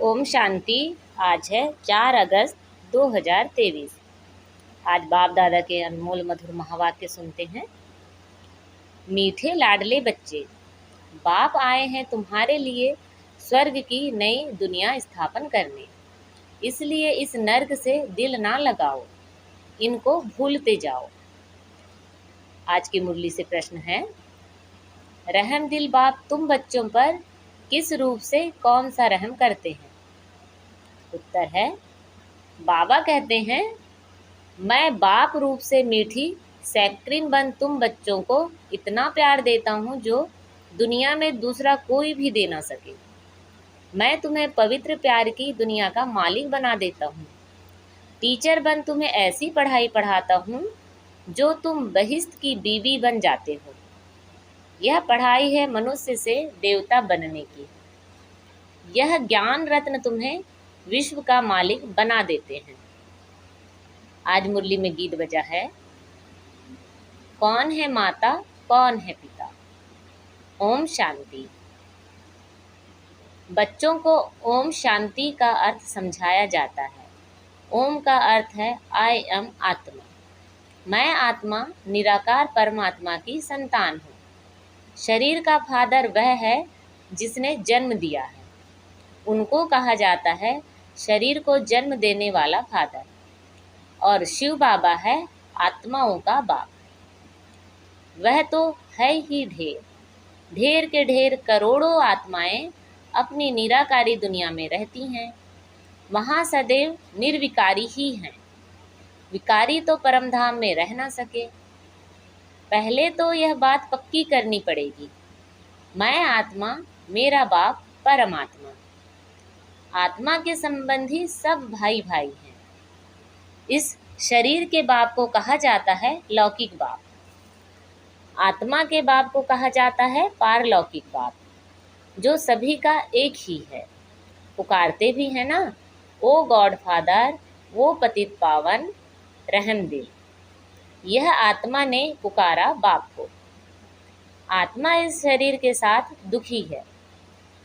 ओम शांति। आज है 4 अगस्त 2023। आज बाप दादा के अनमोल मधुर महावाक्य सुनते हैं। मीठे लाडले बच्चे, बाप आए हैं तुम्हारे लिए स्वर्ग की नई दुनिया स्थापन करने। इसलिए इस नर्क से दिल ना लगाओ, इनको भूलते जाओ। आज की मुरली से प्रश्न है, रहम दिल बाप तुम बच्चों पर किस रूप से कौन सा रहम करते हैं? उत्तर है, बाबा कहते हैं, मैं बाप रूप से मीठी सैक्रिन बन तुम बच्चों को इतना प्यार देता हूँ जो दुनिया में दूसरा कोई भी दे ना सके। मैं तुम्हें पवित्र प्यार की दुनिया का मालिक बना देता हूँ। टीचर बन तुम्हें ऐसी पढ़ाई पढ़ाता हूँ जो तुम बहिश्त की बीवी बन जाते हो। यह पढ़ाई है मनुष्य से देवता बनने की। यह ज्ञान रत्न तुम्हें विश्व का मालिक बना देते हैं। आज मुरली में गीत बजा है, कौन है माता कौन है पिता। ओम शांति। बच्चों को ओम शांति का अर्थ समझाया जाता है। ओम का अर्थ है आई एम आत्मा। मैं आत्मा निराकार परमात्मा की संतान हूँ। शरीर का फादर वह है जिसने जन्म दिया है। उनको कहा जाता है शरीर को जन्म देने वाला फादर। और शिव बाबा है आत्माओं का बाप। वह तो है ही ढेर, ढेर के ढेर करोड़ों आत्माएं अपनी निराकारी दुनिया में रहती हैं। वहाँ सदैव निर्विकारी ही हैं। विकारी तो परमधाम में रह ना सके। पहले तो यह बात पक्की करनी पड़ेगी, मैं आत्मा, मेरा बाप परमात्मा। आत्मा के संबंधी सब भाई भाई हैं। इस शरीर के बाप को कहा जाता है लौकिक बाप। आत्मा के बाप को कहा जाता है पारलौकिक बाप, जो सभी का एक ही है। पुकारते भी है ना, ओ गॉड फादर, वो पतित पावन, रहम दिल। यह आत्मा ने पुकारा बाप को। आत्मा इस शरीर के साथ दुखी है।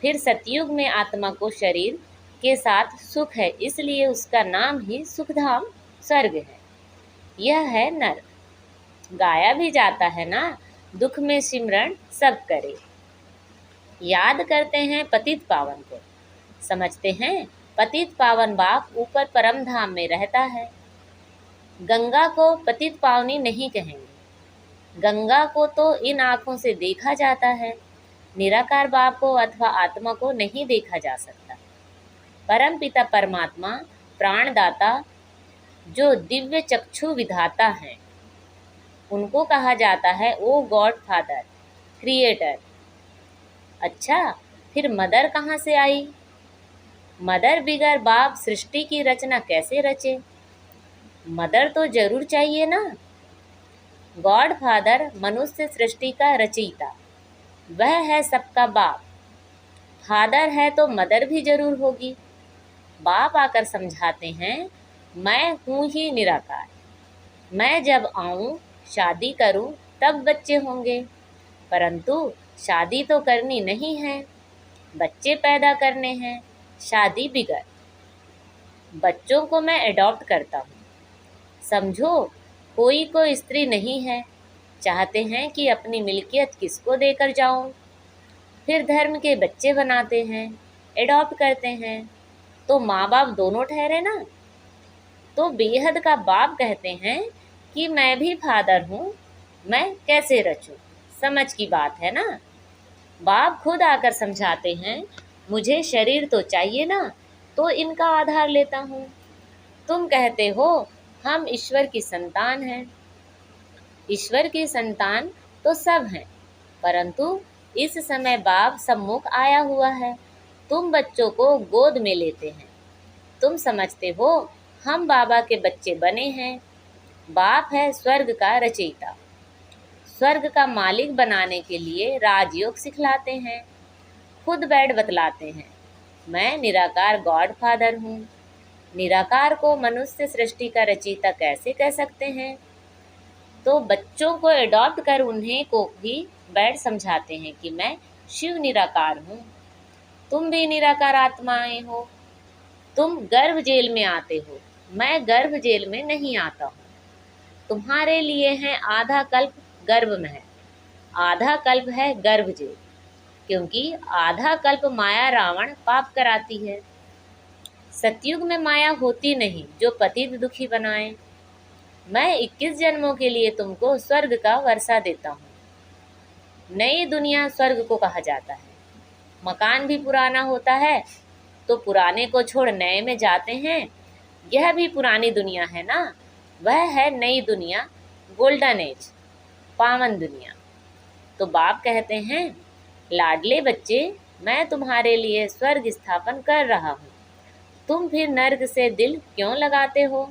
फिर सतयुग में आत्मा को शरीर के साथ सुख है, इसलिए उसका नाम ही सुखधाम स्वर्ग है। यह है नर्क। गाया भी जाता है ना, दुख में सिमरण सब करे। याद करते हैं पतित पावन को। समझते हैं पतित पावन बाप ऊपर परम धाम में रहता है। गंगा को पतित पावनी नहीं कहेंगे। गंगा को तो इन आँखों से देखा जाता है। निराकार बाप को अथवा आत्मा को नहीं देखा जा सकता। परम पिता परमात्मा प्राणदाता, जो दिव्य चक्षु विधाता हैं, उनको कहा जाता है ओ गॉड फादर, क्रिएटर। अच्छा, फिर मदर कहाँ से आई? मदर बिगर बाप सृष्टि की रचना कैसे रचे? मदर तो जरूर चाहिए ना। गॉड फादर मनुष्य सृष्टि का रचयिता, वह है सबका बाप। फादर है तो मदर भी जरूर होगी। बाप आकर समझाते हैं, मैं हूँ ही निराकार। मैं जब आऊँ, शादी करूँ, तब बच्चे होंगे। परंतु शादी तो करनी नहीं है, बच्चे पैदा करने हैं। शादी बिगर बच्चों को मैं अडॉप्ट करता हूँ। समझो, कोई को स्त्री नहीं है। चाहते हैं कि अपनी मिल्कियत किसको देकर जाऊँ। फिर धर्म के बच्चे बनाते हैं, अडॉप्ट करते हैं, तो माँ बाप दोनों ठहरे ना। तो बेहद का बाप कहते हैं कि मैं भी फादर हूँ, मैं कैसे रचूँ। समझ की बात है ना। बाप खुद आकर समझाते हैं, मुझे शरीर तो चाहिए ना, तो इनका आधार लेता हूँ। तुम कहते हो हम ईश्वर की संतान हैं। ईश्वर की संतान तो सब हैं, परंतु इस समय बाप सम्मुख आया हुआ है। तुम बच्चों को गोद में लेते हैं। तुम समझते हो हम बाबा के बच्चे बने हैं। बाप है स्वर्ग का रचयिता। स्वर्ग का मालिक बनाने के लिए राजयोग सिखलाते हैं। खुद बैठ बतलाते हैं, मैं निराकार गॉड फादर हूँ। निराकार को मनुष्य सृष्टि का रचयिता कैसे कह सकते हैं? तो बच्चों को अडॉप्ट कर उन्हें को भी बैठ समझाते हैं कि मैं शिव निराकार हूँ। तुम भी निराकार आत्माएं हो। तुम गर्भ जेल में आते हो, मैं गर्भ जेल में नहीं आता हूँ। तुम्हारे लिए है आधा कल्प गर्भ महल, आधा कल्प है गर्भ जेल, क्योंकि आधा कल्प माया रावण पाप कराती है। सतयुग में माया होती नहीं जो पतित दुखी बनाए। मैं 21 जन्मों के लिए तुमको स्वर्ग का वर्षा देता हूँ। नई दुनिया स्वर्ग को कहा जाता है। मकान भी पुराना होता है तो पुराने को छोड़ नए में जाते हैं। यह भी पुरानी दुनिया है ना, वह है नई दुनिया, गोल्डन एज, पावन दुनिया। तो बाप कहते हैं, लाडले बच्चे, मैं तुम्हारे लिए स्वर्ग स्थापन कर रहा हूँ, तुम फिर नर्क से दिल क्यों लगाते हो?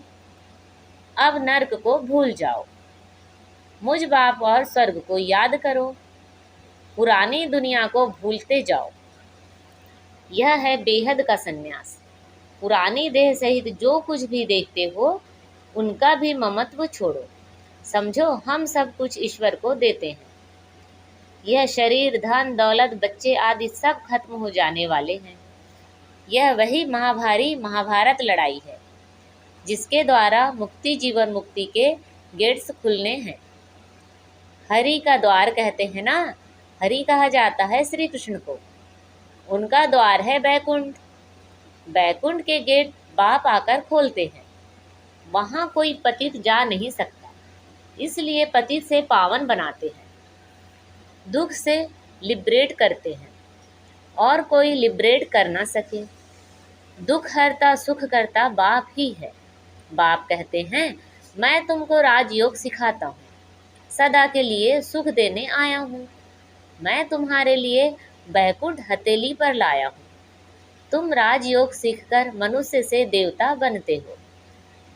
अब नर्क को भूल जाओ, मुझ बाप और स्वर्ग को याद करो, पुरानी दुनिया को भूलते जाओ। यह है बेहद का संन्यास। पुरानी देह सहित जो कुछ भी देखते हो उनका भी ममत्व छोड़ो। समझो हम सब कुछ ईश्वर को देते हैं। यह शरीर, धन, दौलत, बच्चे आदि सब खत्म हो जाने वाले हैं। यह वही महाभारी महाभारत लड़ाई है जिसके द्वारा मुक्ति, जीवन मुक्ति के गेट्स खुलने हैं। हरि का द्वार कहते हैं ना, हरि कहा जाता है श्री कृष्ण को। उनका द्वार है बैकुंठ। बैकुंठ के गेट बाप आकर खोलते हैं। वहाँ कोई पतित जा नहीं सकता, इसलिए पतित से पावन बनाते हैं, दुख से लिबरेट करते हैं और कोई लिबरेट कर ना सके। दुख हरता सुख करता बाप ही है। बाप कहते हैं, मैं तुमको राजयोग सिखाता हूँ, सदा के लिए सुख देने आया हूँ। मैं तुम्हारे लिए बैकुंठ हथेली पर लाया हूँ। तुम राजयोग सीखकर मनुष्य से देवता बनते हो।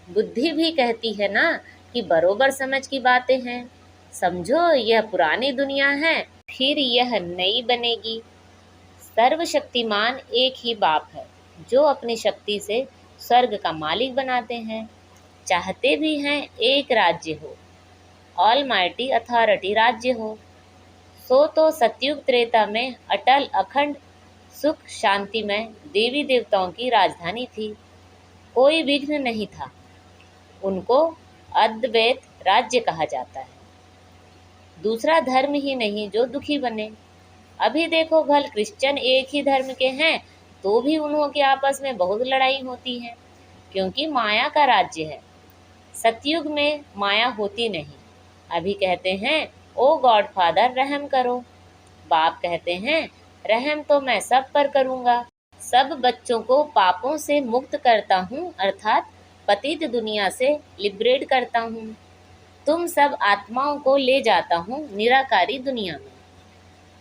बुद्धि भी कहती है ना कि बरोबर समझ की बातें हैं। समझो यह पुरानी दुनिया है, फिर यह नई बनेगी। सर्वशक्तिमान एक ही बाप है जो अपनी शक्ति से स्वर्ग का मालिक बनाते हैं। चाहते भी हैं एक राज्य हो, ऑलमाइटी अथॉरिटी राज्य हो। सो तो सतयुग त्रेता में अटल अखंड सुख शांति में देवी देवताओं की राजधानी थी। कोई विघ्न नहीं था। उनको अद्वैत राज्य कहा जाता है। दूसरा धर्म ही नहीं जो दुखी बने। अभी देखो भल क्रिश्चियन एक ही धर्म के हैं तो भी उन्हों के आपस में बहुत लड़ाई होती है, क्योंकि माया का राज्य है। सतयुग में माया होती नहीं। अभी कहते हैं, ओ गॉड फादर रहम करो। बाप कहते हैं, रहम तो मैं सब पर करूँगा। सब बच्चों को पापों से मुक्त करता हूँ, अर्थात पतित दुनिया से लिबरेट करता हूँ। तुम सब आत्माओं को ले जाता हूँ निराकारी दुनिया में।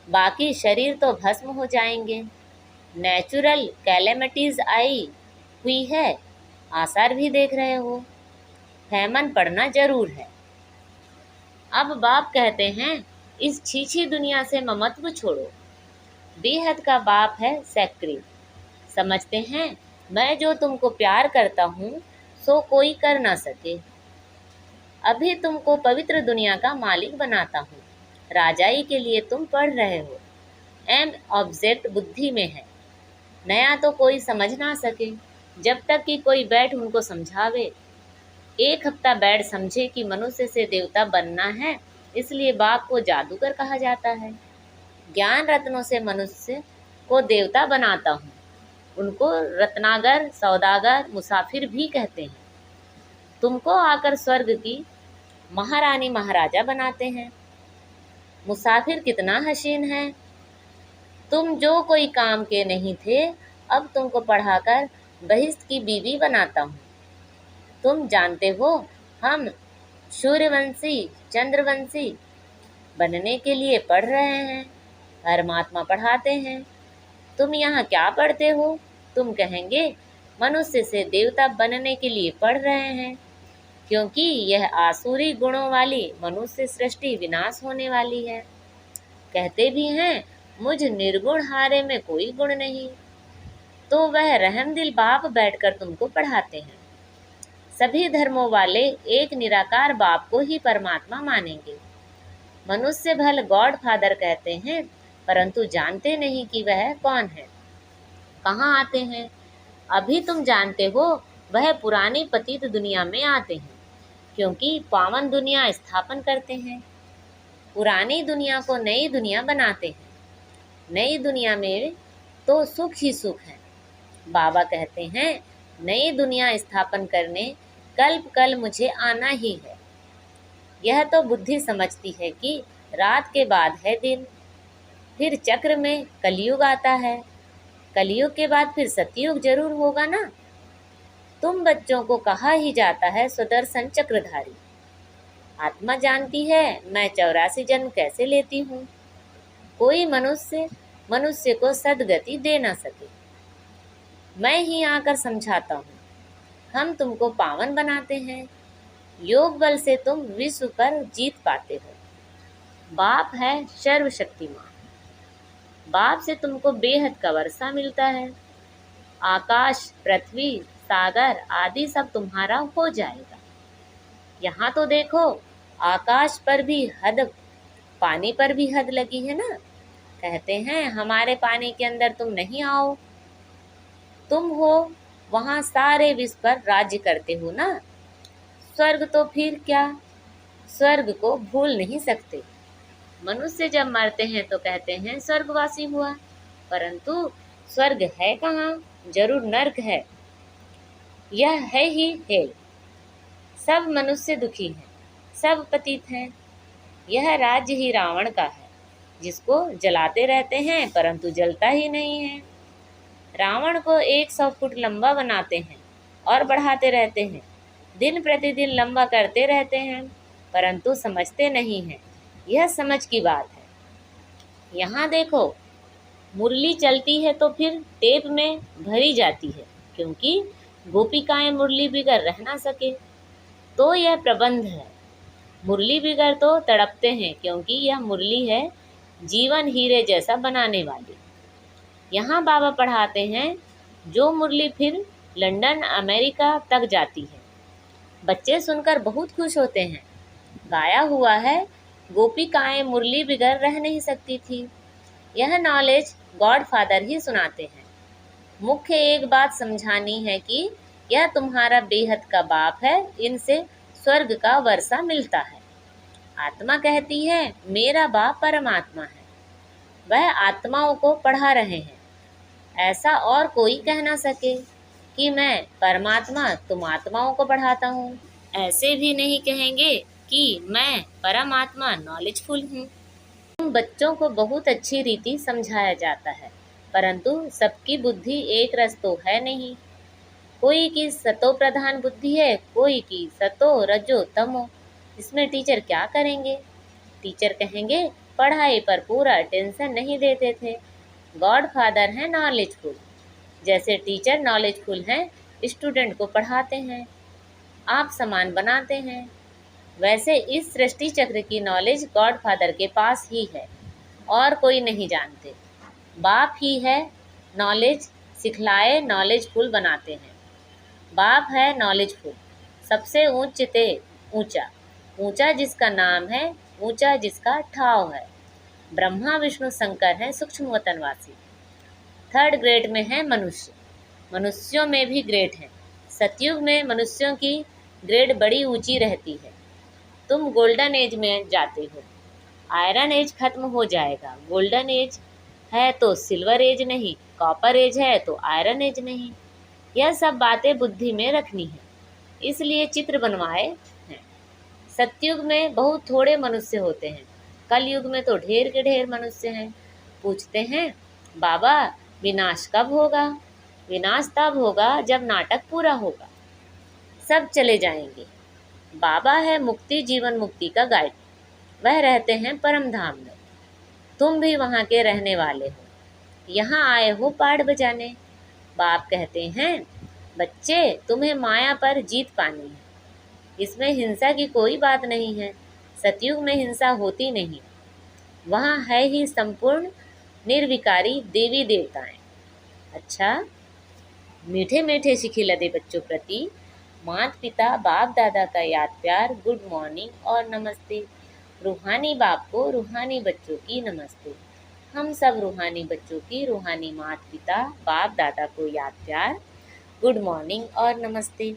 बाकी शरीर तो भस्म हो जाएंगे। नेचुरल कैलेमिटीज आई हुई है, आसार भी देख रहे हो। फैमन पड़ना जरूर है। अब बाप कहते हैं, इस छीछी दुनिया से ममत्व छोड़ो। बेहद का बाप है सैक्रेड। समझते हैं, मैं जो तुमको प्यार करता हूँ सो कोई कर ना सके। अभी तुमको पवित्र दुनिया का मालिक बनाता हूँ। राजाई के लिए तुम पढ़ रहे हो। एम ऑब्जेक्ट बुद्धि में है। नया तो कोई समझ ना सके जब तक कि कोई बैठ उनको समझावे। एक हफ्ता बैठ समझे कि मनुष्य से देवता बनना है, इसलिए बाप को जादूगर कहा जाता है। ज्ञान रत्नों से मनुष्य को देवता बनाता हूँ। उनको रत्नागर, सौदागर, मुसाफिर भी कहते हैं। तुमको आकर स्वर्ग की महारानी महाराजा बनाते हैं। मुसाफिर कितना हसीन है। तुम जो कोई काम के नहीं थे, अब तुमको पढ़ाकर बहिष्ठ की बीवी बनाता हूँ। तुम जानते हो, हम सूर्यवंशी, चंद्रवंशी बनने के लिए पढ़ रहे हैं। परमात्मा पढ़ाते हैं। तुम यहाँ क्या पढ़ते हो? तुम कहेंगे, मनुष्य से देवता बनने के लिए पढ़ रहे हैं, क्योंकि यह आसुरी गुणों वाली मनुष्य सृष्टि विनाश होने वाली है। कहते भी हैं, मुझ निर्गुण हारे में कोई गुण नहीं। तो वह रहमदिल बाप बैठकर तुमको पढ़ाते हैं। सभी धर्मों वाले एक निराकार बाप को ही परमात्मा मानेंगे। मनुष्य भल गॉड फादर कहते हैं, परंतु जानते नहीं कि वह कौन है, कहाँ आते हैं, अभी तुम जानते हो वह पुरानी पतित दुनिया में आते हैं, क्योंकि पावन दुनिया स्थापन करते हैं। पुरानी दुनिया को नई दुनिया बनाते हैं। नई दुनिया में तो सुख ही सुख है। बाबा कहते हैं नई दुनिया स्थापन करने कल्प कल मुझे आना ही है। यह तो बुद्धि समझती है कि रात के बाद है दिन, फिर चक्र में कलयुग आता है, कलयुग के बाद फिर सतयुग जरूर होगा ना। तुम बच्चों को कहा ही जाता है सुदर्शन चक्रधारी। आत्मा जानती है मैं 84 जन्म कैसे लेती हूँ। कोई मनुष्य मनुष्य को सदगति दे न सके। मैं ही आकर समझाता हूँ। हम तुमको पावन बनाते हैं। योग बल से तुम विश्व पर जीत पाते हो। बाप है सर्वशक्तिमान। बाप से तुमको बेहद का वर्षा मिलता है। आकाश, पृथ्वी, सागर आदि सब तुम्हारा हो जाएगा। यहाँ तो देखो, आकाश पर भी हद, पानी पर भी हद लगी है ना। कहते हैं हमारे पानी के अंदर तुम नहीं आओ। तुम हो वहाँ सारे विश्व पर राज्य करते हो ना। स्वर्ग तो फिर क्या, स्वर्ग को भूल नहीं सकते। मनुष्य जब मरते हैं तो कहते हैं स्वर्गवासी हुआ, परंतु स्वर्ग है कहाँ, जरूर नर्क है। यह है ही हेल। सब मनुष्य दुखी हैं, सब पतित हैं। यह राज्य ही रावण का है, जिसको जलाते रहते हैं परंतु जलता ही नहीं है। रावण को 100 फुट लंबा बनाते हैं और बढ़ाते रहते हैं, दिन प्रतिदिन लंबा करते रहते हैं, परंतु समझते नहीं हैं। यह समझ की बात है। यहाँ देखो, मुरली चलती है तो फिर टेप में भरी जाती है, क्योंकि गोपिकाएं मुरली बिगर रह ना सके। तो यह प्रबंध है। मुरली बिगर तो तड़पते हैं, क्योंकि यह मुरली है जीवन हीरे जैसा बनाने वाली। यहाँ बाबा पढ़ाते हैं जो मुरली फिर लंदन, अमेरिका तक जाती है। बच्चे सुनकर बहुत खुश होते हैं। गाया हुआ है गोपिकाएं मुरली बिगर रह नहीं सकती थी। यह नॉलेज गॉड फादर ही सुनाते हैं। मुख्य एक बात समझानी है कि यह तुम्हारा बेहद का बाप है, इनसे स्वर्ग का वर्षा मिलता है। आत्मा कहती है मेरा बाप परमात्मा है, वह आत्माओं को पढ़ा रहे हैं। ऐसा और कोई कह ना सके कि मैं परमात्मा तुम आत्माओं को पढ़ाता हूँ। ऐसे भी नहीं कहेंगे कि मैं परमात्मा नॉलेजफुल हूँ। तुम बच्चों को बहुत अच्छी रीति समझाया जाता है, परंतु सबकी बुद्धि एक रस तो है नहीं। कोई की सतो प्रधान बुद्धि है, कोई की सतो रजो तमो। इसमें टीचर क्या करेंगे। टीचर कहेंगे पढ़ाई पर पूरा टेंशन नहीं देते थे। गॉड फादर हैं नॉलेजफुल। जैसे टीचर नॉलेजफुल हैं, स्टूडेंट को पढ़ाते हैं, आप समान बनाते हैं, वैसे इस सृष्टि चक्र की नॉलेज गॉड फादर के पास ही है और कोई नहीं जानते। बाप ही है नॉलेज सिखलाए, नॉलेजफुल बनाते हैं। बाप है नॉलेजफुल, सबसे ऊंचते ऊंचा, ऊंचा जिसका नाम है, ऊंचा जिसका ठाव है। ब्रह्मा विष्णु शंकर हैं सूक्ष्म वतनवासी। 3rd ग्रेड में है मनुष्य। मनुष्यों में भी ग्रेड है। सतयुग में मनुष्यों की ग्रेड बड़ी ऊंची रहती है। तुम गोल्डन एज में जाते हो। आयरन एज खत्म हो जाएगा। गोल्डन एज है तो सिल्वर एज नहीं, कॉपर एज है तो आयरन एज नहीं। यह सब बातें बुद्धि में रखनी है, इसलिए चित्र बनवाए हैं। सतयुग में बहुत थोड़े मनुष्य होते हैं, कलयुग में तो ढेर के ढेर मनुष्य हैं। पूछते हैं बाबा विनाश कब होगा। विनाश तब होगा जब नाटक पूरा होगा, सब चले जाएंगे। बाबा है मुक्ति जीवन मुक्ति का गाइड। वह रहते हैं परम धाम में। तुम भी वहाँ के रहने वाले हो, यहाँ आए हो पाठ बजाने। बाप कहते हैं बच्चे तुम्हें माया पर जीत पानी है, इसमें हिंसा की कोई बात नहीं है। सतयुग में हिंसा होती नहीं, वहाँ है ही संपूर्ण निर्विकारी देवी देवताएं। अच्छा, मीठे मीठे शिखिलते बच्चों प्रति माता पिता बाप दादा का याद प्यार, गुड मॉर्निंग और नमस्ते। रूहानी बाप को रूहानी बच्चों की नमस्ते। हम सब रूहानी बच्चों की रूहानी माता पिता बाप दादा को याद प्यार, गुड मॉर्निंग और नमस्ते।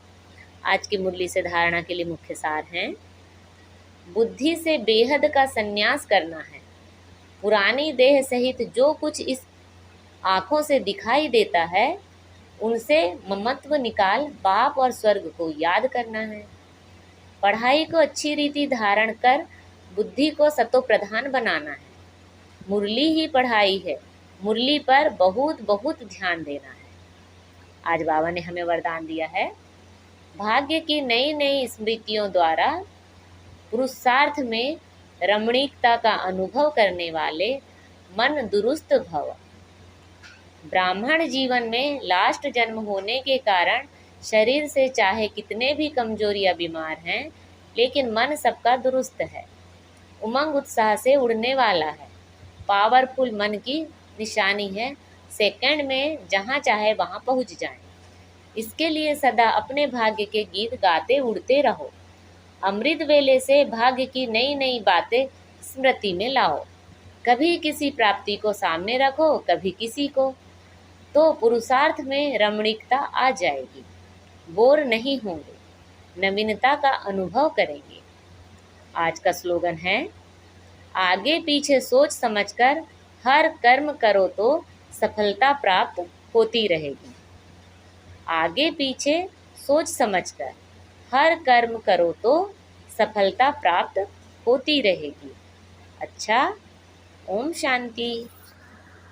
आज की मुरली से धारणा के लिए मुख्य सार हैं। बुद्धि से बेहद का संन्यास करना है। पुरानी देह सहित जो कुछ इस आँखों से दिखाई देता है उनसे ममत्व निकाल बाप और स्वर्ग को याद करना है। पढ़ाई को अच्छी रीति धारण कर बुद्धि को सतो प्रधान बनाना है। मुरली ही पढ़ाई है, मुरली पर बहुत बहुत ध्यान देना है। आज बाबा ने हमें वरदान दिया है, भाग्य की नई नई स्मृतियों द्वारा पुरुषार्थ में रमणीकता का अनुभव करने वाले मन दुरुस्त भव। ब्राह्मण जीवन में लास्ट जन्म होने के कारण शरीर से चाहे कितने भी कमजोर या बीमार हैं, लेकिन मन सबका दुरुस्त है, उमंग उत्साह से उड़ने वाला है। पावरफुल मन की निशानी है, सेकंड में जहाँ चाहे वहाँ पहुँच जाएं। इसके लिए सदा अपने भाग्य के गीत गाते उड़ते रहो। अमृत वेले से भाग्य की नई नई बातें स्मृति में लाओ। कभी किसी प्राप्ति को सामने रखो, कभी किसी को, तो पुरुषार्थ में रमणीकता आ जाएगी। बोर नहीं होंगे, नवीनता का अनुभव करेंगे। आज का स्लोगन है, आगे पीछे सोच समझकर हर कर्म करो तो सफलता प्राप्त होती रहेगी। आगे पीछे सोच समझकर हर कर्म करो तो सफलता प्राप्त होती रहेगी। अच्छा, ओम शांति।